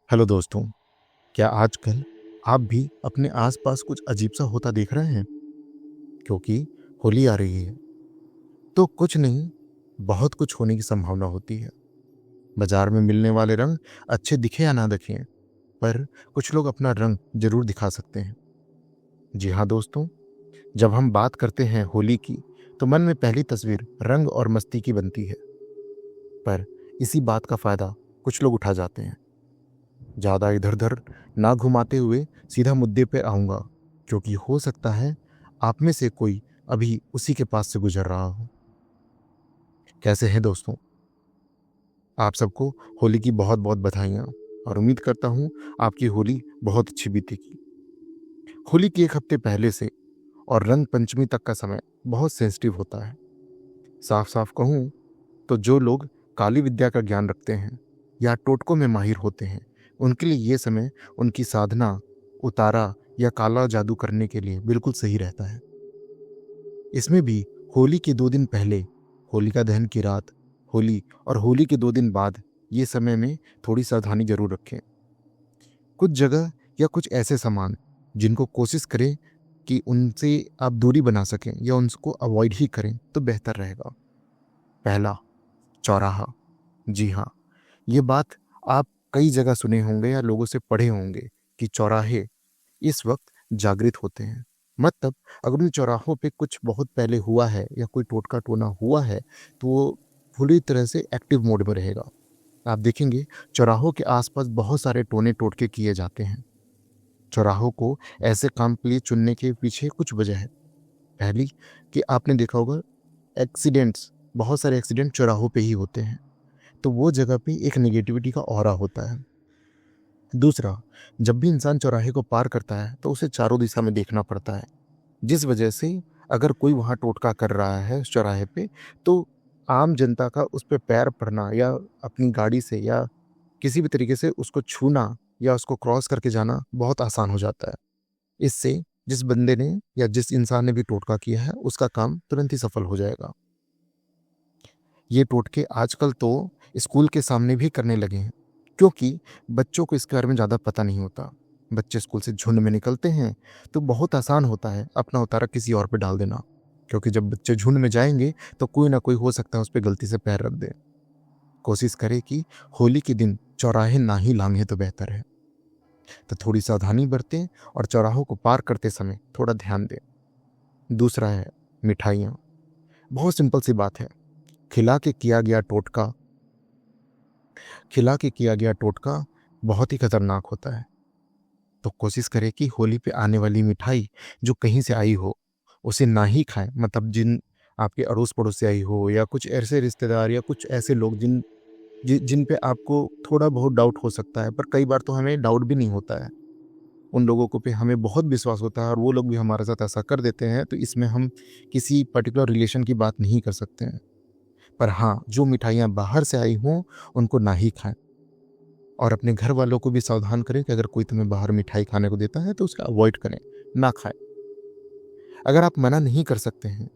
Hello दोस्तों, क्या आजकल आप भी अपने आसपास कुछ अजीब सा होता देख रहे हैं? क्योंकि होली आ रही है, तो कुछ नहीं, बहुत कुछ होने की संभावना होती है। बाजार में मिलने वाले रंग अच्छे दिखे या ना दिखें, पर कुछ लोग अपना रंग जरूर दिखा सकते हैं। जी हाँ दोस्तों, जब हम बात करते हैं होली की, तो मन में पहली तस्वीर रंग और मस्ती की बनती है। पर इसी बात का फायदा कुछ लोग उठा जाते हैं। ज़्यादा इधर उधर ना घुमाते हुए सीधा मुद्दे पे आऊँगा, क्योंकि हो सकता है आप में से कोई अभी उसी के पास से गुजर रहा हो। कैसे हैं दोस्तों? आप सबको होली की बहुत बहुत बधाइयाँ, और उम्मीद करता हूँ आपकी होली बहुत अच्छी बीतेगी। होली की एक हफ्ते पहले से और रंग पंचमी तक का समय बहुत सेंसिटिव होता है। साफ साफ कहूँ तो जो लोग काली विद्या का ज्ञान रखते हैं या टोटकों में माहिर होते हैं, उनके लिए ये समय उनकी साधना, उतारा या काला जादू करने के लिए बिल्कुल सही रहता है। इसमें भी होली के 2 दिन पहले, होलिका दहन की रात, होली और होली के 2 दिन बाद ये समय में थोड़ी सावधानी जरूर रखें। कुछ जगह या कुछ ऐसे सामान जिनको कोशिश करें कि उनसे आप दूरी बना सकें या उनको अवॉइड ही करें तो बेहतर रहेगा। पहला, चौराहा। जी हाँ, ये बात आप कई जगह सुने होंगे या लोगों से पढ़े होंगे कि चौराहे इस वक्त जागृत होते हैं। मतलब अगर उन चौराहों पे कुछ बहुत पहले हुआ है या कोई टोटका टोना हुआ है, तो वो पूरी तरह से एक्टिव मोड में रहेगा। आप देखेंगे चौराहों के आसपास बहुत सारे टोने टोटके किए जाते हैं। चौराहों को ऐसे काम के लिए चुनने के पीछे कुछ वजह है। पहली, कि आपने देखा होगा एक्सीडेंट्स, बहुत सारे एक्सीडेंट चौराहों पे ही होते हैं, तो वो जगह पे एक नेगेटिविटी का ऑरा होता है। दूसरा, जब भी इंसान चौराहे को पार करता है तो उसे चारों दिशा में देखना पड़ता है, जिस वजह से अगर कोई वहाँ टोटका कर रहा है उस चौराहे पे, तो आम जनता का उस पे पैर पड़ना या अपनी गाड़ी से या किसी भी तरीके से उसको छूना या उसको क्रॉस करके जाना बहुत आसान हो जाता है। इससे जिस बंदे ने या जिस इंसान ने भी टोटका किया है उसका काम तुरंत ही सफल हो जाएगा। ये टोटके आजकल तो स्कूल के सामने भी करने लगे हैं, क्योंकि बच्चों को इसके बारे में ज़्यादा पता नहीं होता। बच्चे स्कूल से झुंड में निकलते हैं तो बहुत आसान होता है अपना उतारा किसी और पे डाल देना, क्योंकि जब बच्चे झुंड में जाएंगे तो कोई ना कोई हो सकता है उस पर गलती से पैर रख दे। कोशिश करें कि होली के दिन चौराहे ना ही लांघे तो बेहतर है। तो थोड़ी सावधानी बरतें और चौराहों को पार करते समय थोड़ा ध्यान दें। दूसरा है मिठाइयाँ। बहुत सिंपल सी बात है, खिला के किया गया टोटका खिला के किया गया टोटका बहुत ही खतरनाक होता है। तो कोशिश करें कि होली पे आने वाली मिठाई जो कहीं से आई हो उसे ना ही खाएं। मतलब जिन आपके अड़ोस पड़ोस से आई हो या कुछ ऐसे रिश्तेदार या कुछ ऐसे लोग जिन पे आपको थोड़ा बहुत डाउट हो सकता है, पर कई बार तो हमें डाउट भी नहीं होता है, उन लोगों को पे हमें बहुत विश्वास होता है और वो लोग भी हमारे साथ ऐसा कर देते हैं, तो इसमें हम किसी पर्टिकुलर रिलेशन की बात नहीं कर सकते हैं। पर हाँ, जो मिठाइयाँ बाहर से आई हों उनको ना ही खाएं। और अपने घर वालों को भी सावधान करें कि अगर कोई तुम्हें बाहर मिठाई खाने को देता है तो उसका अवॉइड करें, ना खाएं। अगर आप मना नहीं कर सकते हैं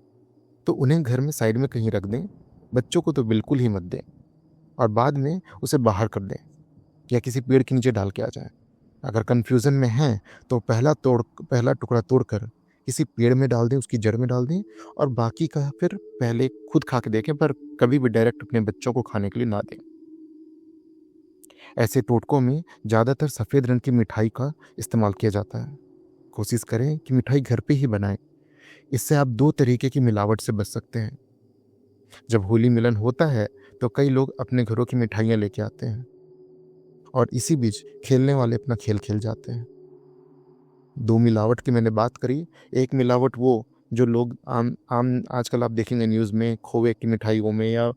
तो उन्हें घर में साइड में कहीं रख दें। बच्चों को तो बिल्कुल ही मत दें, और बाद में उसे बाहर कर दें या किसी पेड़ के नीचे डाल के आ जाएं। अगर कन्फ्यूज़न में हैं तो पहला टुकड़ा तोड़कर किसी पेड़ में डाल दें, उसकी जड़ में डाल दें, और बाकी का फिर पहले खुद खा के देखें, पर कभी भी डायरेक्ट अपने बच्चों को खाने के लिए ना दें। ऐसे टोटकों में ज़्यादातर सफ़ेद रंग की मिठाई का इस्तेमाल किया जाता है। कोशिश करें कि मिठाई घर पे ही बनाएं। इससे आप 2 तरीके की मिलावट से बच सकते हैं। जब होली मिलन होता है तो कई लोग अपने घरों की मिठाइयाँ लेके आते हैं, और इसी बीच खेलने वाले अपना खेल खेल जाते हैं। 2 मिलावट की मैंने बात करी। एक मिलावट वो जो लोग आम आम आजकल आप देखेंगे न्यूज़ में खोए की मिठाइयों में या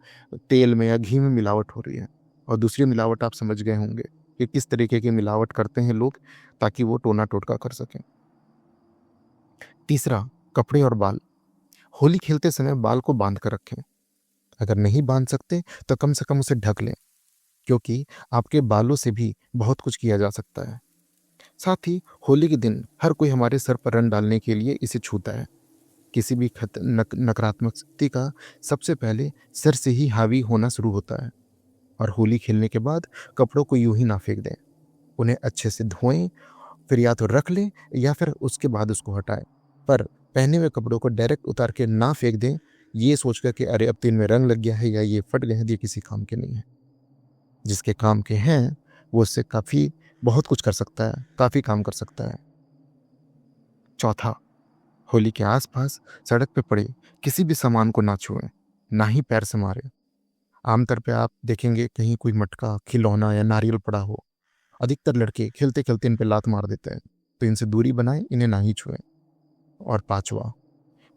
तेल में या घी में मिलावट हो रही है। और दूसरी मिलावट आप समझ गए होंगे कि किस तरीके की मिलावट करते हैं लोग ताकि वो टोना टोटका कर सकें। तीसरा, कपड़े और बाल। होली खेलते समय बाल को बांध कर रखें। अगर नहीं बांध सकते तो कम से कम उसे ढक लें, क्योंकि आपके बालों से भी बहुत कुछ किया जा सकता है। साथ ही होली के दिन हर कोई हमारे सर पर रंग डालने के लिए इसे छूता है। किसी भी नकारात्मक शक्ति का सबसे पहले सिर से ही हावी होना शुरू होता है। और होली खेलने के बाद कपड़ों को यूं ही ना फेंक दें। उन्हें अच्छे से धोएं, फिर या तो रख लें या फिर उसके बाद उसको हटाएं। पर पहने हुए कपड़ों को डायरेक्ट उतार के ना फेंक दें, ये सोचकर कि अरे अब तो इनमें रंग लग गया है या ये फट गए हैं, ये किसी काम के नहीं है। जिसके काम के हैं वो उससे काफ़ी बहुत कुछ कर सकता है, काफ़ी काम कर सकता है। चौथा, होली के आसपास सड़क पे पड़े किसी भी सामान को ना छुएं, ना ही पैर से मारें। आमतौर पे आप देखेंगे कहीं कोई मटका, खिलौना या नारियल पड़ा हो, अधिकतर लड़के खेलते खेलते इन पे लात मार देते हैं, तो इनसे दूरी बनाएं, इन्हें ना ही छुएं। और पांचवा,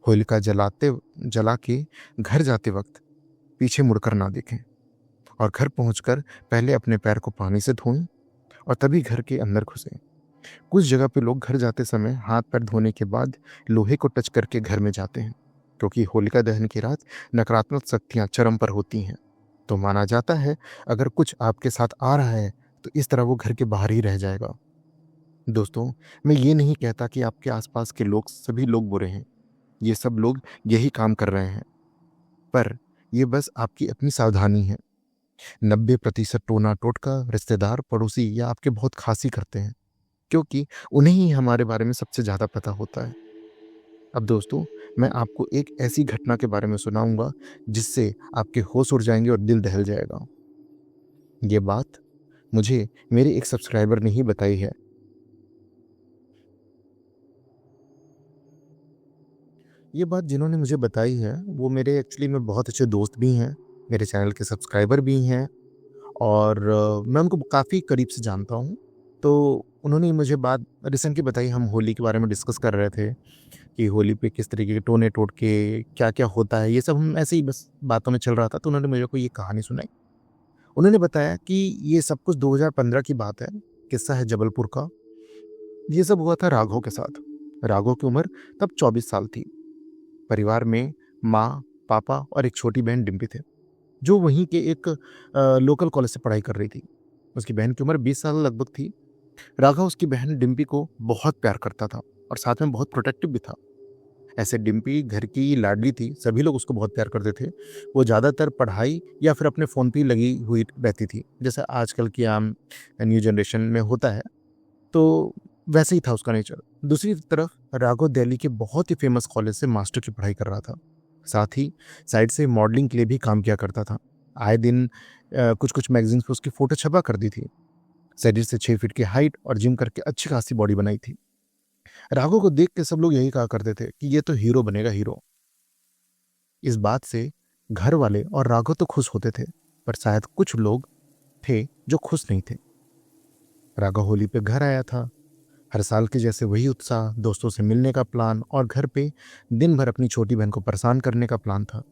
होलिका जला के घर जाते वक्त पीछे मुड़कर ना देखें और घर पहुंचकर पहले अपने पैर को पानी से धोएं और तभी घर के अंदर घुसें। कुछ जगह पे लोग घर जाते समय हाथ पैर धोने के बाद लोहे को टच करके घर में जाते हैं, क्योंकि होलिका दहन की रात नकारात्मक शक्तियां चरम पर होती हैं। तो माना जाता है अगर कुछ आपके साथ आ रहा है तो इस तरह वो घर के बाहर ही रह जाएगा। दोस्तों, मैं ये नहीं कहता कि आपके आसपास के लोग सभी लोग बुरे हैं, ये सब लोग यही काम कर रहे हैं, पर ये बस आपकी अपनी सावधानी है। 90% टोना टोटका रिश्तेदार, पड़ोसी या आपके बहुत खास ही करते हैं, क्योंकि उन्हें ही हमारे बारे में सबसे ज़्यादा पता होता है। अब दोस्तों, मैं आपको एक ऐसी घटना के बारे में सुनाऊंगा जिससे आपके होश उड़ जाएंगे और दिल दहल जाएगा। ये बात मुझे मेरे एक सब्सक्राइबर ने ही बताई है। ये बात जिन्होंने मुझे बताई है वो मेरे एक्चुअली में बहुत अच्छे दोस्त भी हैं, मेरे चैनल के सब्सक्राइबर भी हैं, और मैं उनको काफ़ी करीब से जानता हूँ। तो उन्होंने मुझे बात रिसेंटली बताई, हम होली के बारे में डिस्कस कर रहे थे कि होली पे किस तरीके के टोने टोटके क्या क्या होता है, ये सब हम ऐसे ही बस बातों में चल रहा था, तो उन्होंने मेरे को ये कहानी सुनाई। उन्होंने बताया कि ये सब कुछ 2015 की बात है, किस्सा है जबलपुर का। ये सब हुआ था राघव के साथ। राघव की उम्र तब 24 साल थी। परिवार में माँ, पापा और एक छोटी बहन डिम्पी थे, जो वहीं के एक लोकल कॉलेज से पढ़ाई कर रही थी। उसकी बहन की उम्र 20 साल लगभग थी। राघव उसकी बहन डिम्पी को बहुत प्यार करता था और साथ में बहुत प्रोटेक्टिव भी था। ऐसे डिम्पी घर की लाडली थी, सभी लोग उसको बहुत प्यार करते थे। वो ज़्यादातर पढ़ाई या फिर अपने फ़ोन पे ही लगी हुई रहती थी, जैसे आजकल की आम न्यू जनरेशन में होता है, तो वैसे ही था उसका नेचर। दूसरी तरफ राघव दिल्ली के बहुत ही फेमस कॉलेज से मास्टर की पढ़ाई कर रहा था। साथ ही साइड से मॉडलिंग के लिए भी काम किया करता था। आए दिन कुछ कुछ मैगजीन्स पे उसकी फ़ोटो छपा करती थी। शरीर से 6 फीट की हाइट और जिम करके अच्छी खासी बॉडी बनाई थी। राघव को देख के सब लोग यही कहा करते थे कि ये तो हीरो बनेगा, हीरो। इस बात से घर वाले और राघव तो खुश होते थे, पर शायद कुछ लोग थे जो खुश नहीं थे। राघव होली पे घर आया था, हर साल के जैसे वही उत्साह, दोस्तों से मिलने का प्लान और घर पे दिन भर अपनी छोटी बहन को परेशान करने का प्लान था।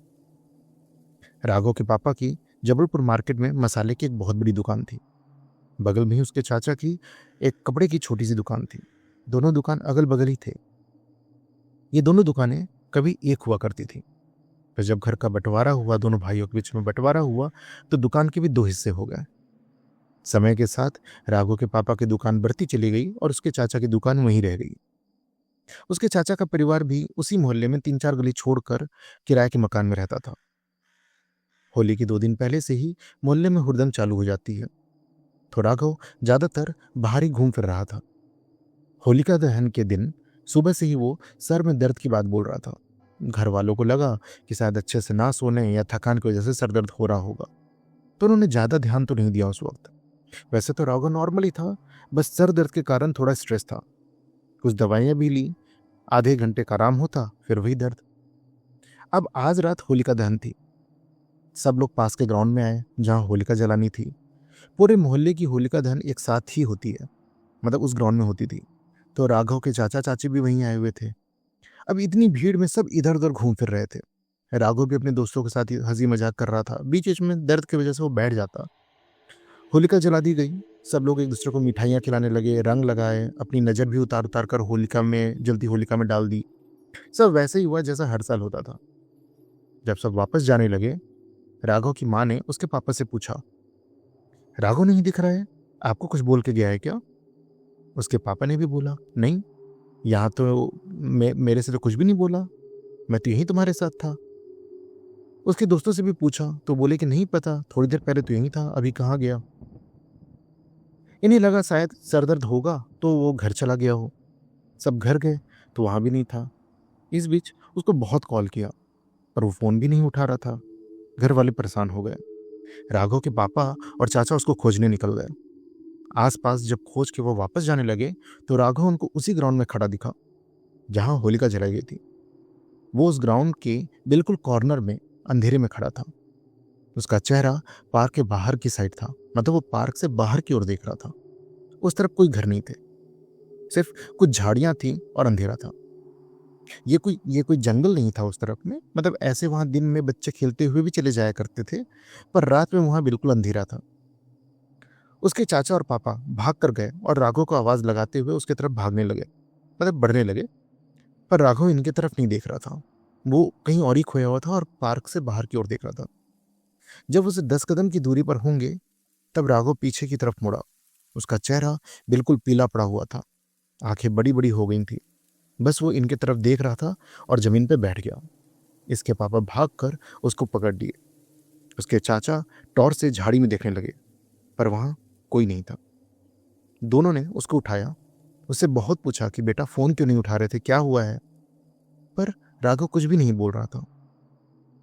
राघव के पापा की जबलपुर मार्केट में मसाले की एक बहुत बड़ी दुकान थी। बगल में ही उसके चाचा की एक कपड़े की छोटी सी दुकान थी। दोनों दुकान अगल बगल ही थे। ये दोनों दुकानें कभी एक हुआ करती थी, फिर जब घर का बंटवारा हुआ, दोनों भाइयों के बीच में बंटवारा हुआ, तो दुकान के भी दो हिस्से हो गए। समय के साथ राघव के पापा की दुकान बढ़ती चली गई और उसके चाचा की दुकान वहीं रह गई। उसके चाचा का परिवार भी उसी मोहल्ले में 3-4 गली छोड़कर किराए के मकान में रहता था। होली के 2 दिन पहले से ही मोहल्ले में हुड़दंग चालू हो जाती है, तो राघव ज्यादातर बाहर ही घूम फिर रहा था। होलिका दहन के दिन सुबह से ही वो सर में दर्द की बात बोल रहा था। घर वालों को लगा कि शायद अच्छे से ना सोने या थकान की वजह से सर दर्द हो रहा होगा, तो उन्होंने ज्यादा ध्यान तो नहीं दिया उस वक्त। वैसे तो राघव नॉर्मल ही था, बस सर दर्द के कारण थोड़ा स्ट्रेस था। कुछ दवाइयां भी ली, आधे घंटे का आराम होता, फिर वही दर्द। अब आज रात होलिका दहन थी। सब लोग पास के ग्राउंड में आए जहां होलिका जलानी थी। पूरे मोहल्ले की होलिका दहन एक साथ ही होती है, मतलब उस ग्राउंड में होती थी। तो राघव के चाचा चाची भी वहीं आए हुए थे। अब इतनी भीड़ में सब इधर उधर घूम फिर रहे थे। राघव भी अपने दोस्तों के साथ हंसी मजाक कर रहा था, बीच बीच में दर्द की वजह से वो बैठ जाता। होलिका जला दी गई। सब लोग एक दूसरे को मिठाइयाँ खिलाने लगे, रंग लगाए, अपनी नज़र भी उतार उतार कर होलिका में जलती होलिका में डाल दी। सब वैसे ही हुआ जैसा हर साल होता था। जब सब वापस जाने लगे, राघव की माँ ने उसके पापा से पूछा, राघव नहीं दिख रहा है, आपको कुछ बोल के गया है क्या? उसके पापा ने भी बोला, नहीं, यहाँ तो मेरे से तो कुछ भी नहीं बोला, मैं तो यहीं तुम्हारे साथ था। उसके दोस्तों से भी पूछा तो बोले कि नहीं पता, थोड़ी देर पहले तो यहीं था, अभी कहाँ गया। इन्हें लगा शायद सर दर्द होगा तो वो घर चला गया हो। सब घर गए तो वहाँ भी नहीं था। इस बीच उसको बहुत कॉल किया पर वो फ़ोन भी नहीं उठा रहा था। घर वाले परेशान हो गए। राघव के पापा और चाचा उसको खोजने निकल गए। आसपास जब खोज के वो वापस जाने लगे तो राघव उनको उसी ग्राउंड में खड़ा दिखा जहां होलिका जलाई गई थी। वो उस ग्राउंड के बिल्कुल कॉर्नर में अंधेरे में खड़ा था। उसका चेहरा पार्क के बाहर की साइड था, मतलब वो पार्क से बाहर की ओर देख रहा था। उस तरफ कोई घर नहीं थे, सिर्फ कुछ झाड़ियां थी और अंधेरा था। ये कोई जंगल नहीं था उस तरफ में, मतलब ऐसे वहां दिन में बच्चे खेलते हुए भी चले जाया करते थे, पर रात में वहां बिल्कुल अंधेरा था। उसके चाचा और पापा भाग कर गए और राघव को आवाज लगाते हुए उसके तरफ भागने लगे, मतलब बढ़ने लगे। पर राघव इनके तरफ नहीं देख रहा था। वो कहीं और ही खोया हुआ था और पार्क से बाहर की ओर देख रहा था। जब उसे 10 कदम की दूरी पर होंगे तब राघव पीछे की तरफ मुड़ा। उसका चेहरा बिल्कुल पीला पड़ा हुआ था, आंखें बड़ी बड़ी हो गई थी। बस वो इनके तरफ देख रहा था और जमीन पर बैठ गया। इसके पापा भागकर उसको पकड़ लिए। उसके चाचा टॉर्च से झाड़ी में देखने लगे पर वहां कोई नहीं था। दोनों ने उसको उठाया, उससे बहुत पूछा कि बेटा फोन क्यों नहीं उठा रहे थे, क्या हुआ है। पर राघव कुछ भी नहीं बोल रहा था।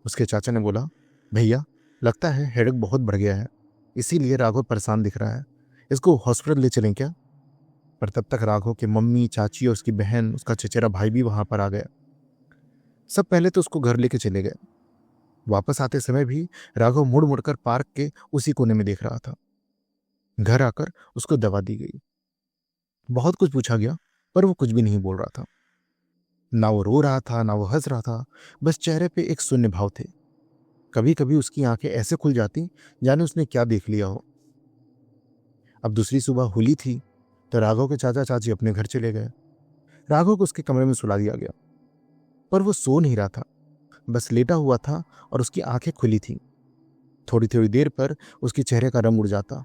उसके चाचा ने बोला, भैया लगता है हेडेक बहुत बढ़ गया है, इसीलिए राघव परेशान दिख रहा है, इसको हॉस्पिटल ले चलें क्या। पर तब तक राघव के मम्मी, चाची और उसकी बहन, उसका चचेरा भाई भी वहां पर आ गया। सब पहले तो उसको घर लेके चले गए। वापस आते समय भी राघव मुड़ मुड़कर पार्क के उसी कोने में देख रहा था। घर आकर उसको दवा दी गई, बहुत कुछ पूछा गया पर वो कुछ भी नहीं बोल रहा था। ना वो रो रहा था ना वो हंस रहा था, बस चेहरे पे एक शून्य भाव थे। कभी कभी उसकी आंखें ऐसे खुल जाती जाने उसने क्या देख लिया हो। अब दूसरी सुबह होली थी तो राघव के चाचा चाची अपने घर चले गए। राघव को उसके कमरे में सुला दिया गया, पर वो सो नहीं रहा था, बस लेटा हुआ था और उसकी आंखें खुली थी। थोड़ी थोड़ी देर पर उसके चेहरे का रंग उड़ जाता,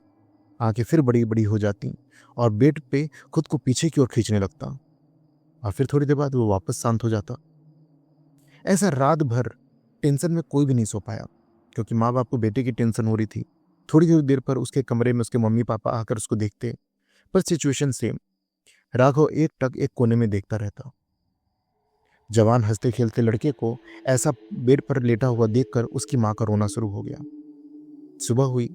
आंखें फिर बड़ी बड़ी हो जाती और बेड पे खुद को पीछे की ओर खींचने लगता, और फिर थोड़ी देर बाद वो वापस शांत हो जाता। ऐसा रात भर टेंशन में कोई भी नहीं सो पाया, क्योंकि माँ बाप को बेटे की टेंशन हो रही थी। थोड़ी थोड़ी देर पर उसके कमरे में उसके मम्मी पापा आकर उसको देखते, पर सिचुएशन सेम। राघव एक टक एक कोने में देखता रहता। जवान हंसते खेलते लड़के को ऐसा बेड पर लेटा हुआ देखकर उसकी माँ का रोना शुरू हो गया। सुबह हुई।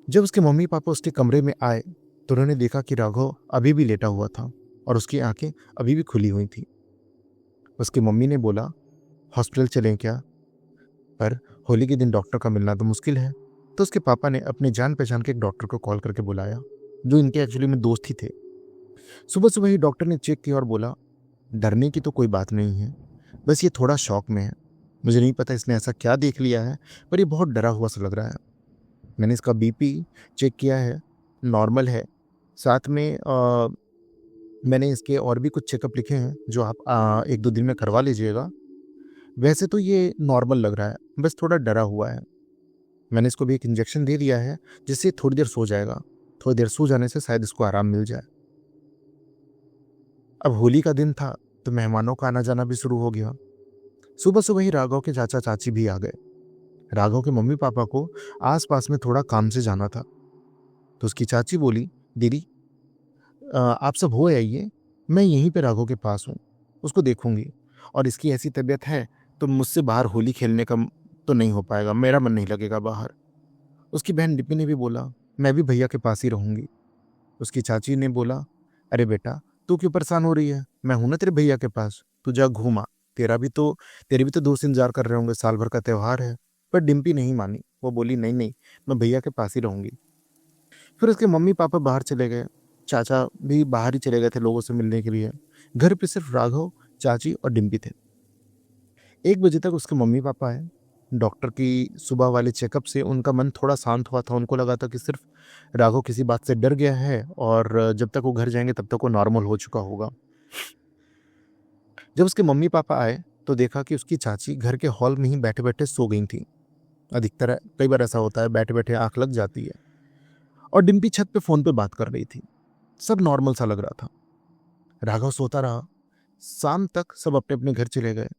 जब उसके मम्मी पापा उसके कमरे में आए तो उन्होंने देखा कि राघव अभी भी लेटा हुआ था और उसकी आंखें अभी भी खुली हुई थी। उसकी मम्मी ने बोला, हॉस्पिटल चलें क्या। पर होली के दिन डॉक्टर का मिलना तो मुश्किल है। तो उसके पापा ने अपने जान पहचान के एक डॉक्टर को कॉल करके बुलाया, जो इनके एक्चुअली में दोस्त ही थे। सुबह सुबह ही डॉक्टर ने चेक किया और बोला, डरने की तो कोई बात नहीं है, बस ये थोड़ा शॉक में है। मुझे नहीं पता इसने ऐसा क्या देख लिया है, पर ये बहुत डरा हुआ सा लग रहा है। मैंने इसका बीपी चेक किया है, नॉर्मल है। साथ में मैंने इसके और भी कुछ चेकअप लिखे हैं जो आप 1-2 दिन में करवा लीजिएगा। वैसे तो ये नॉर्मल लग रहा है, बस थोड़ा डरा हुआ है। मैंने इसको भी एक इंजेक्शन दे दिया है जिससे थोड़ी देर सो जाएगा। थोड़ी देर सो जाने से शायद इसको आराम मिल जाए। अब होली का दिन था तो मेहमानों का आना जाना भी शुरू हो गया। सुबह सुबह ही राघव के चाचा चाची भी आ गए। राघव के मम्मी पापा को आसपास में थोड़ा काम से जाना था, तो उसकी चाची बोली, दीदी आप सब हो आइए, मैं यहीं पे राघव के पास हूँ, उसको देखूंगी। और इसकी ऐसी तबीयत है तो मुझसे बाहर होली खेलने का तो नहीं हो पाएगा, मेरा मन नहीं लगेगा बाहर। उसकी बहन लिपि ने भी बोला, मैं भी भैया के पास ही रहूंगी। उसकी चाची ने बोला, अरे बेटा तू क्यों परेशान हो रही है, मैं हूं ना तेरे भैया के पास, तू जा घूमा। तेरे भी तो दोस्त इंतजार कर रहे होंगे, साल भर का त्योहार है। पर डिम्पी नहीं मानी, वो बोली, नहीं नहीं, मैं भैया के पास ही रहूंगी। फिर उसके मम्मी पापा बाहर चले गए, चाचा भी बाहर ही चले गए थे लोगों से मिलने के लिए। घर पे सिर्फ राघव, चाची और डिम्पी थे। 1 बजे तक उसके मम्मी पापा आए। डॉक्टर की सुबह वाले चेकअप से उनका मन थोड़ा शांत हुआ था। उनको लगा था कि सिर्फ राघव किसी बात से डर गया है और जब तक वो घर जाएंगे तब तक वो नॉर्मल हो चुका होगा। जब उसके मम्मी पापा आए तो देखा कि उसकी चाची घर के हॉल में ही बैठे बैठे सो गई थी। अधिकतर कई बार ऐसा होता है, बैठे बैठे आंख लग जाती है। और डिम्पी छत पे फोन पे बात कर रही थी। सब नॉर्मल सा लग रहा था। राघव सोता रहा। शाम तक सब अपने अपने घर चले गए,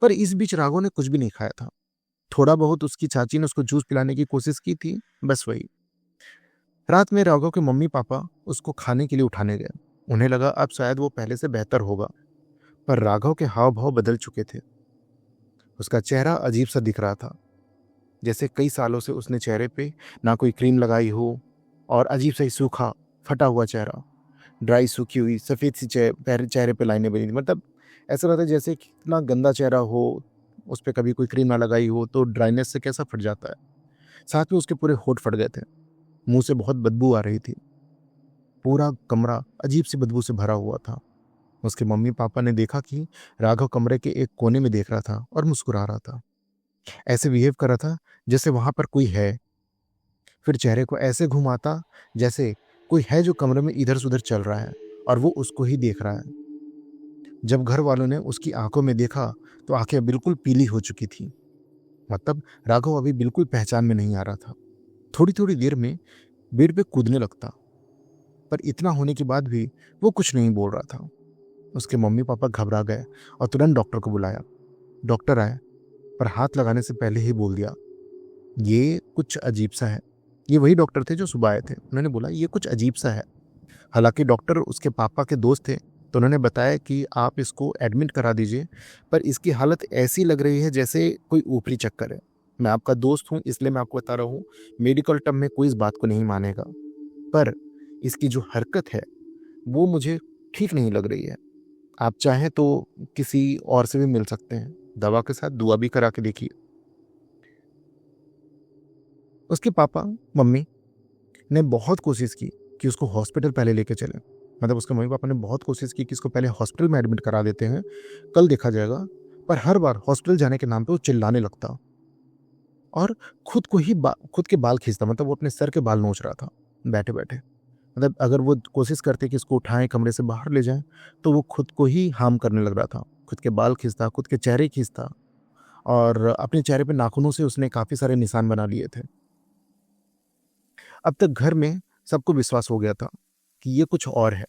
पर इस बीच राघव ने कुछ भी नहीं खाया था। थोड़ा बहुत उसकी चाची ने उसको जूस पिलाने की कोशिश की थी, बस वही। रात में राघव के मम्मी पापा उसको खाने के लिए उठाने गए। उन्हें लगा अब शायद वो पहले से बेहतर होगा, पर राघव के हाव भाव बदल चुके थे। उसका चेहरा अजीब सा दिख रहा था, जैसे कई सालों से उसने चेहरे पे ना कोई क्रीम लगाई हो, और अजीब सा ही सूखा फटा हुआ चेहरा, ड्राई सूखी हुई सफ़ेद सी चेहरे पे लाइनें बनी थी। मतलब ऐसा लगता है जैसे कितना गंदा चेहरा हो, उस पर कभी कोई क्रीम ना लगाई हो तो ड्राइनेस से कैसा फट जाता है। साथ में उसके पूरे होठ फट गए थे, मुंह से बहुत बदबू आ रही थी, पूरा कमरा अजीब सी बदबू से भरा हुआ था। उसके मम्मी पापा ने देखा कि राघव कमरे के एक कोने में देख रहा था और मुस्कुरा रहा था, ऐसे बिहेव कर रहा था जैसे वहां पर कोई है। फिर चेहरे को ऐसे घुमाता जैसे कोई है जो कमरे में इधर से उधर चल रहा है और वो उसको ही देख रहा है। जब घर वालों ने उसकी आंखों में देखा तो आंखें बिल्कुल पीली हो चुकी थी। मतलब राघव अभी बिल्कुल पहचान में नहीं आ रहा था। थोड़ी थोड़ी देर में बेड पे कूदने लगता, पर इतना होने के बाद भी वो कुछ नहीं बोल रहा था। उसके मम्मी पापा घबरा गए और तुरंत डॉक्टर को बुलाया। डॉक्टर आए, पर हाथ लगाने से पहले ही बोल दिया, ये कुछ अजीब सा है। ये वही डॉक्टर थे जो सुबह आए थे। उन्होंने बोला ये कुछ अजीब सा है। हालांकि डॉक्टर उसके पापा के दोस्त थे, तो उन्होंने बताया कि आप इसको एडमिट करा दीजिए, पर इसकी हालत ऐसी लग रही है जैसे कोई ऊपरी चक्कर है। मैं आपका दोस्त हूँ इसलिए मैं आपको बता रहा हूँ, मेडिकल टर्म में कोई इस बात को नहीं मानेगा, पर इसकी जो हरकत है वो मुझे ठीक नहीं लग रही है। आप चाहें तो किसी और से भी मिल सकते हैं, दवा के साथ दुआ भी करा के देखिए। उसके पापा मम्मी ने बहुत कोशिश की कि उसको हॉस्पिटल पहले लेके चले। मतलब उसके मम्मी पापा ने बहुत कोशिश की कि इसको पहले हॉस्पिटल में एडमिट करा देते हैं, कल देखा जाएगा। पर हर बार हॉस्पिटल जाने के नाम पे वो चिल्लाने लगता और खुद को ही खुद के बाल खींचता। मतलब वो अपने सर के बाल नोच रहा था बैठे बैठे। मतलब अगर वो कोशिश करते कि इसको उठाएं कमरे से बाहर ले जाएं, तो वो खुद को ही हार्म करने लग रहा था। खुद के बाल खींचता, खुद के चेहरे खींचता, और अपने चेहरे पे नाखूनों से उसने काफ़ी सारे निशान बना लिए थे। अब तक घर में सबको विश्वास हो गया था कि ये कुछ और है।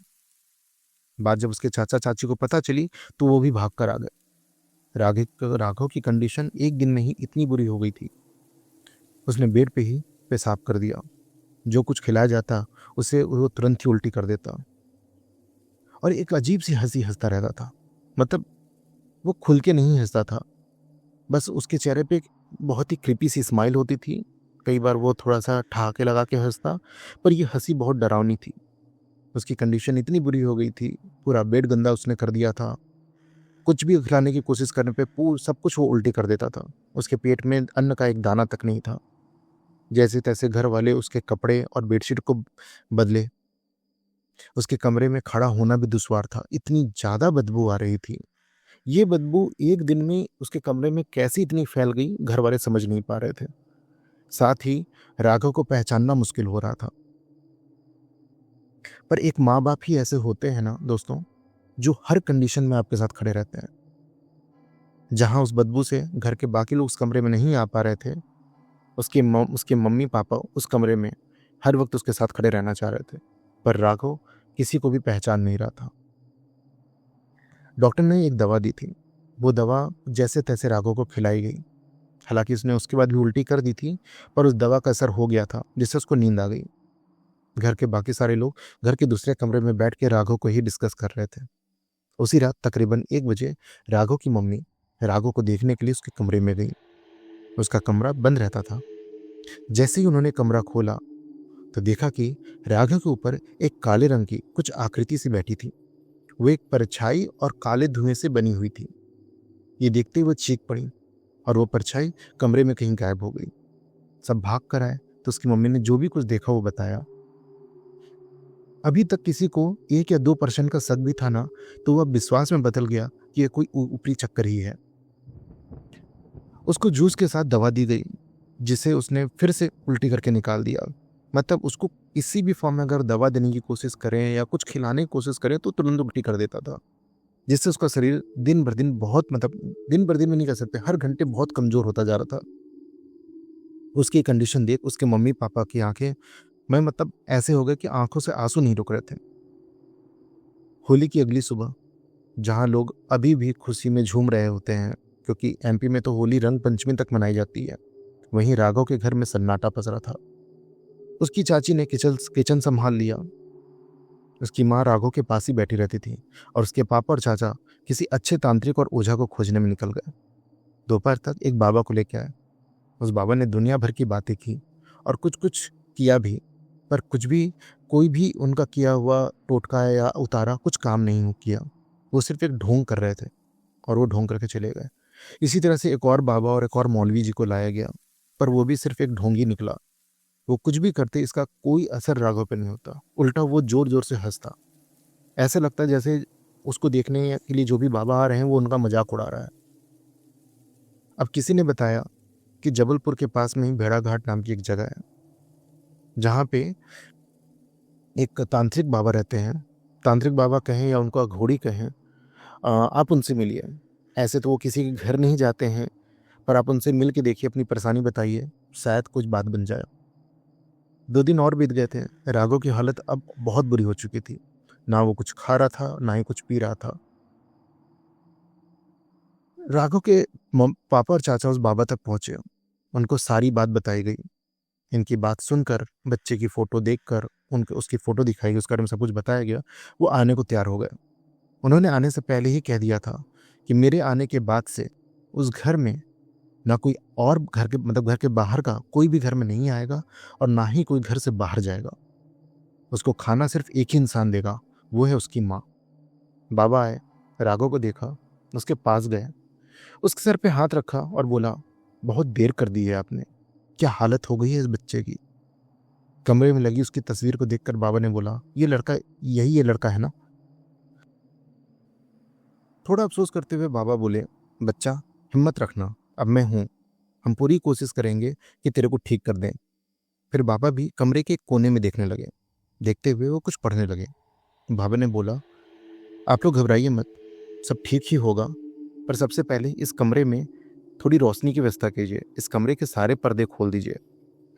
बात जब उसके चाचा चाची को पता चली तो वो भी भाग कर आ गए। राघव की कंडीशन एक दिन में ही इतनी बुरी हो गई थी, उसने बेड पे ही पेशाब कर दिया। जो कुछ खिलाया जाता उसे वो तुरंत ही उल्टी कर देता, और एक अजीब सी हंसी हंसता रहता था। मतलब वो खुल के नहीं हंसता था, बस उसके चेहरे पे एक बहुत ही क्रीपी सी स्माइल होती थी। कई बार वो थोड़ा सा ठहाके लगा के हंसता, पर यह हंसी बहुत डरावनी थी। उसकी कंडीशन इतनी बुरी हो गई थी, पूरा बेड गंदा उसने कर दिया था। कुछ भी खिलाने की कोशिश करने पे सब कुछ वो उल्टी कर देता था। उसके पेट में अन्न का एक दाना तक नहीं था। जैसे तैसे घर वाले उसके कपड़े और बेडशीट को बदले। उसके कमरे में खड़ा होना भी दुश्वार था, इतनी ज़्यादा बदबू आ रही थी। ये बदबू एक दिन में उसके कमरे में कैसे इतनी फैल गई, घर वाले समझ नहीं पा रहे थे। साथ ही राघव को पहचानना मुश्किल हो रहा था। पर एक माँ बाप ही ऐसे होते हैं ना दोस्तों, जो हर कंडीशन में आपके साथ खड़े रहते हैं। जहां उस बदबू से घर के बाकी लोग उस कमरे में नहीं आ पा रहे थे, उसके मम्मी पापा उस कमरे में हर वक्त उसके साथ खड़े रहना चाह रहे थे। पर राघव किसी को भी पहचान नहीं रहा था। डॉक्टर ने एक दवा दी थी, वो दवा जैसे तैसे राघव को खिलाई गई। हालांकि उसने उसके बाद भी उल्टी कर दी थी, पर उस दवा का असर हो गया था जिससे उसको नींद आ गई। घर के बाकी सारे लोग घर के दूसरे कमरे में बैठ के राघव को ही डिस्कस कर रहे थे। उसी रात तकरीबन 1 बजे राघव की मम्मी राघव को देखने के लिए उसके कमरे में गई। उसका कमरा बंद रहता था। जैसे ही उन्होंने कमरा खोला तो देखा कि राघव के ऊपर एक काले रंग की कुछ आकृति सी बैठी थी। वो एक परछाई और काले धुएं से बनी हुई थी। ये देखते ही वो चीख पड़ी और वो परछाई कमरे में कहीं गायब हो गई। सब भाग कर आए तो उसकी मम्मी ने जो भी कुछ देखा वो बताया। अभी तक किसी को 1 या 2% का शक भी था ना, तो वह विश्वास में बदल गया कि यह कोई ऊपरी चक्कर ही है। उसको जूस के साथ दवा दी गई, जिसे उसने फिर से उल्टी करके निकाल दिया। मतलब उसको किसी भी फॉर्म में अगर दवा देने की कोशिश करें या कुछ खिलाने की कोशिश करें तो तुरंत उल्टी कर देता था, जिससे उसका शरीर दिन भर दिन बहुत, मतलब दिन भर दिन में नहीं कह सकते, हर घंटे बहुत कमजोर होता जा रहा था। उसकी कंडीशन देख उसके मम्मी पापा की आंखें मैं मतलब ऐसे हो गए कि आंखों से आंसू नहीं रुक रहे थे। होली की अगली सुबह, जहां लोग अभी भी खुशी में झूम रहे होते हैं, क्योंकि एमपी में तो होली रंग पंचमी तक मनाई जाती है, वहीं राघव के घर में सन्नाटा पसरा था। उसकी चाची ने किचन संभाल लिया। उसकी माँ राघव के पास ही बैठी रहती थी और उसके पापा और चाचा किसी अच्छे तांत्रिक और ओझा को खोजने में निकल गए। दोपहर तक एक बाबा को लेकर आए। उस बाबा ने दुनिया भर की बातें की और कुछ कुछ किया भी, पर कुछ भी कोई भी उनका किया हुआ टोटका या उतारा कुछ काम नहीं किया। वो सिर्फ एक ढोंग कर रहे थे और वो ढोंग करके चले गए। इसी तरह से एक और बाबा और एक और मौलवी जी को लाया गया, पर वो भी सिर्फ एक ढोंग ही निकला। वो कुछ भी करते इसका कोई असर राघव पे नहीं होता, उल्टा वो जोर जोर से हंसता। ऐसे लगता है जैसे उसको देखने के लिए जो भी बाबा आ रहे हैं वो उनका मजाक उड़ा रहा है। अब किसी ने बताया कि जबलपुर के पास में ही भेड़ाघाट नाम की एक जगह है, जहाँ पे एक तांत्रिक बाबा रहते हैं। तांत्रिक बाबा कहें या उनको अघोरी कहें, आप उनसे मिलिए। ऐसे तो वो किसी के घर नहीं जाते हैं, पर आप उनसे मिल के देखिए, अपनी परेशानी बताइए, शायद कुछ बात बन जाए। 2 दिन और बीत गए थे। राघव की हालत अब बहुत बुरी हो चुकी थी। ना वो कुछ खा रहा था, ना ही कुछ पी रहा था। राघव के पापा और चाचा उस बाबा तक पहुंचे। उनको सारी बात बताई गई। इनकी बात सुनकर, बच्चे की फोटो देखकर, उनके उसकी फोटो दिखाई गई, उसके बारे में सब कुछ बताया गया। वो आने को तैयार हो गए। उन्होंने आने से पहले ही कह दिया था कि मेरे आने के बाद से उस घर में ना कोई और घर के घर के बाहर का कोई भी घर में नहीं आएगा और ना ही कोई घर से बाहर जाएगा। उसको खाना सिर्फ एक ही इंसान देगा, वो है उसकी माँ। बाबा आए, राघव को देखा, उसके पास गए, उसके सर पे हाथ रखा और बोला, बहुत देर कर दी है आपने, क्या हालत हो गई है इस बच्चे की। कमरे में लगी उसकी तस्वीर को देखकर बाबा ने बोला, ये लड़का है ना। थोड़ा अफसोस करते हुए बाबा बोले, बच्चा हिम्मत रखना, अब मैं हूं, हम पूरी कोशिश करेंगे कि तेरे को ठीक कर दें। फिर बाबा भी कमरे के एक कोने में देखने लगे। देखते हुए वो कुछ पढ़ने लगे। बाबा ने बोला, आप लोग घबराइए मत, सब ठीक ही होगा, पर सबसे पहले इस कमरे में थोड़ी रोशनी की व्यवस्था कीजिए। इस कमरे के सारे पर्दे खोल दीजिए,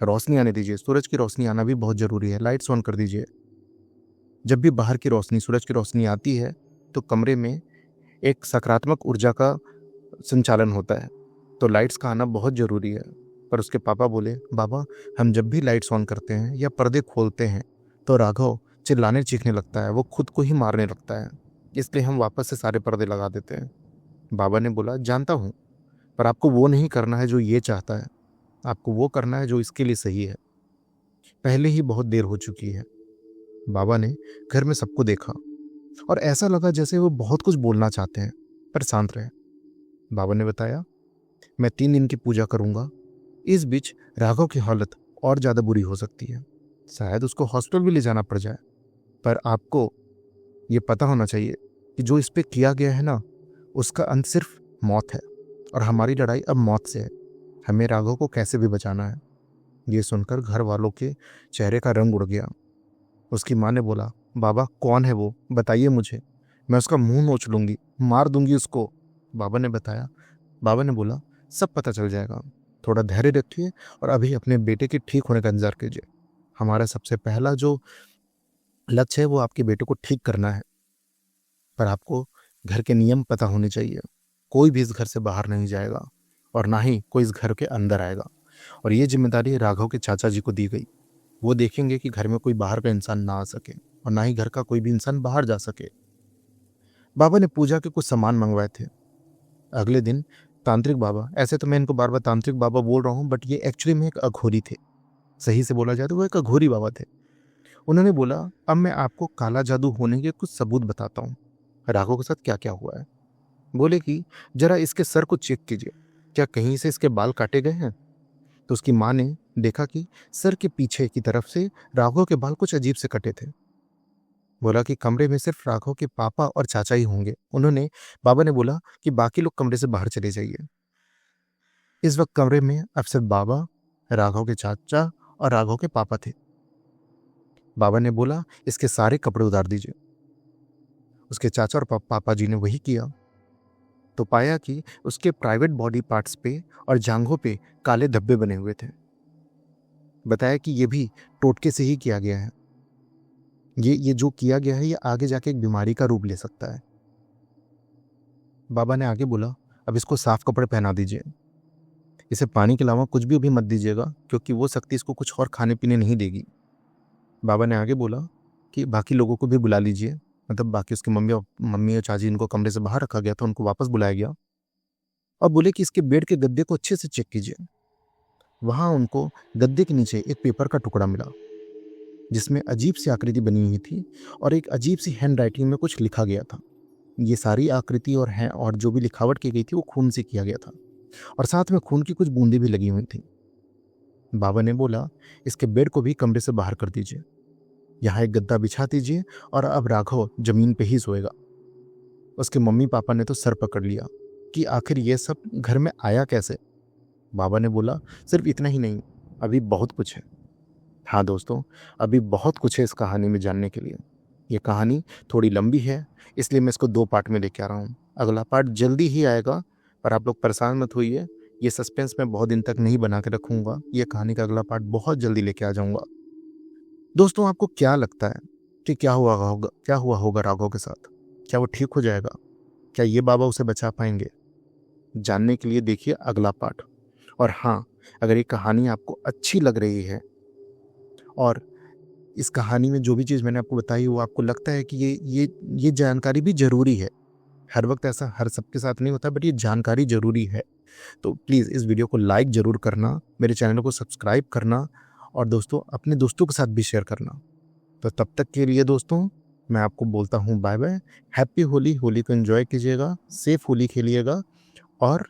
रोशनी आने दीजिए। सूरज की रोशनी आना भी बहुत ज़रूरी है। लाइट्स ऑन कर दीजिए। जब भी बाहर की रोशनी, सूरज की रोशनी आती है तो कमरे में एक सकारात्मक ऊर्जा का संचालन होता है, तो लाइट्स का आना बहुत ज़रूरी है। पर उसके पापा बोले, बाबा हम जब भी लाइट्स ऑन करते हैं या पर्दे खोलते हैं तो राघव चिल्लाने चीखने लगता है, वो खुद को ही मारने लगता है, इसलिए हम वापस से सारे पर्दे लगा देते हैं। बाबा ने बोला, जानता हूँ, पर आपको वो नहीं करना है जो ये चाहता है, आपको वो करना है जो इसके लिए सही है। पहले ही बहुत देर हो चुकी है। बाबा ने घर में सबको देखा और ऐसा लगा जैसे वो बहुत कुछ बोलना चाहते हैं, पर शांत रहे। बाबा ने बताया, मैं 3 दिन की पूजा करूंगा। इस बीच राघव की हालत और ज़्यादा बुरी हो सकती है, शायद उसको हॉस्पिटल भी ले जाना पड़ जाए। पर आपको ये पता होना चाहिए कि जो इस पे किया गया है ना, उसका अंत सिर्फ मौत है और हमारी लड़ाई अब मौत से है। हमें राघव को कैसे भी बचाना है। ये सुनकर घर वालों के चेहरे का रंग उड़ गया। उसकी माँ ने बोला, बाबा कौन है वो, बताइए मुझे, मैं उसका मुंह नोच लूंगी, मार दूंगी उसको। बाबा ने बोला, सब पता चल जाएगा, थोड़ा धैर्य रखिए और अभी अपने बेटे के ठीक होने का इंतजार कीजिए। हमारा सबसे पहला जो लक्ष्य है वो आपके बेटे को ठीक करना है। पर आपको घर के नियम पता होने चाहिए। कोई भी इस घर से बाहर नहीं जाएगा और ना ही कोई इस घर के अंदर आएगा, और ये जिम्मेदारी राघव के चाचा जी को दी गई। वो देखेंगे कि घर में कोई बाहर का इंसान ना आ सके और ना ही घर का कोई भी इंसान बाहर जा सके। बाबा ने पूजा के कुछ सामान मंगवाए थे। अगले दिन तांत्रिक बाबा, ऐसे तो मैं इनको बार बार तांत्रिक बाबा बोल रहा हूँ, बट ये एक्चुअली में एक अघोरी थे। सही से बोला जाए तो वो एक अघोरी बाबा थे। उन्होंने बोला, अब मैं आपको काला जादू होने के कुछ सबूत बताता हूँ, राघव के साथ क्या क्या हुआ है। बोले कि जरा इसके सर को चेक कीजिए, क्या कहीं से इसके बाल काटे गए हैं। तो उसकी माँ ने देखा कि सर के पीछे की तरफ से राघव के बाल कुछ अजीब से कटे थे। बोला कि कमरे में सिर्फ राघव के पापा और चाचा ही होंगे। बाबा ने बोला कि बाकी लोग कमरे से बाहर चले जाइए। इस वक्त कमरे में अब सिर्फ बाबा, राघव के चाचा और राघव के पापा थे। बाबा ने बोला, इसके सारे कपड़े उतार दीजिए। उसके चाचा और पापा जी ने वही किया, तो पाया कि उसके प्राइवेट बॉडी पार्ट्स पे और जांघों पे काले धब्बे बने हुए थे। बताया कि ये भी टोटके से ही किया गया है। ये जो किया गया है ये आगे जाके एक बीमारी का रूप ले सकता है। बाबा ने आगे बोला, अब इसको साफ कपड़े पहना दीजिए। इसे पानी के अलावा कुछ भी मत दीजिएगा, क्योंकि वो शक्ति इसको कुछ और खाने पीने नहीं देगी। बाबा ने आगे बोला कि बाकी लोगों को भी बुला लीजिए, मतलब बाकी उसकी मम्मी और चाची, इनको कमरे से बाहर रखा गया था, उनको वापस बुलाया गया और बोले कि इसके बेड के गद्दे को अच्छे से चेक कीजिए। वहाँ उनको गद्दे के नीचे एक पेपर का टुकड़ा मिला जिसमें अजीब सी आकृति बनी हुई थी और एक अजीब सी हैंड राइटिंग में कुछ लिखा गया था। ये सारी आकृति और जो भी लिखावट की गई थी वो खून से किया गया था और साथ में खून की कुछ बूंदें भी लगी हुई थी। बाबा ने बोला, इसके बेड को भी कमरे से बाहर कर दीजिए, यहाँ एक गद्दा बिछा दीजिए और अब राघव जमीन पे ही सोएगा। उसके मम्मी पापा ने तो सर पकड़ लिया कि आखिर ये सब घर में आया कैसे। बाबा ने बोला, सिर्फ इतना ही नहीं, अभी बहुत कुछ है। हाँ दोस्तों, अभी बहुत कुछ है इस कहानी में जानने के लिए। ये कहानी थोड़ी लंबी है, इसलिए मैं इसको 2 पार्ट में लेके आ रहा हूँ। अगला पार्ट जल्दी ही आएगा, पर आप लोग परेशान मत होइए। ये सस्पेंस मैं बहुत दिन तक नहीं बना के रखूँगा। ये कहानी का अगला पार्ट बहुत जल्दी लेके आ जाऊँगा। दोस्तों, आपको क्या लगता है कि क्या हुआ होगा राघव के साथ? क्या वो ठीक हो जाएगा? क्या ये बाबा उसे बचा पाएंगे? जानने के लिए देखिए अगला पार्ट। और हाँ, अगर ये कहानी आपको अच्छी लग रही है और इस कहानी में जो भी चीज़ मैंने आपको बताई वो आपको लगता है कि ये जानकारी भी ज़रूरी है, हर वक्त ऐसा हर सबके साथ नहीं होता, बट ये जानकारी ज़रूरी है, तो प्लीज़ इस वीडियो को लाइक ज़रूर करना, मेरे चैनल को सब्सक्राइब करना और दोस्तों अपने दोस्तों के साथ भी शेयर करना। तो तब तक के लिए दोस्तों मैं आपको बोलता हूँ bye bye. Happy Holi. Holi को एंजॉय कीजिएगा, सेफ होली खेलिएगा और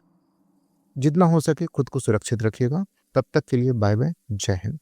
जितना हो सके खुद को सुरक्षित रखिएगा। तब तक के लिए बाय बाय, जय हिंद।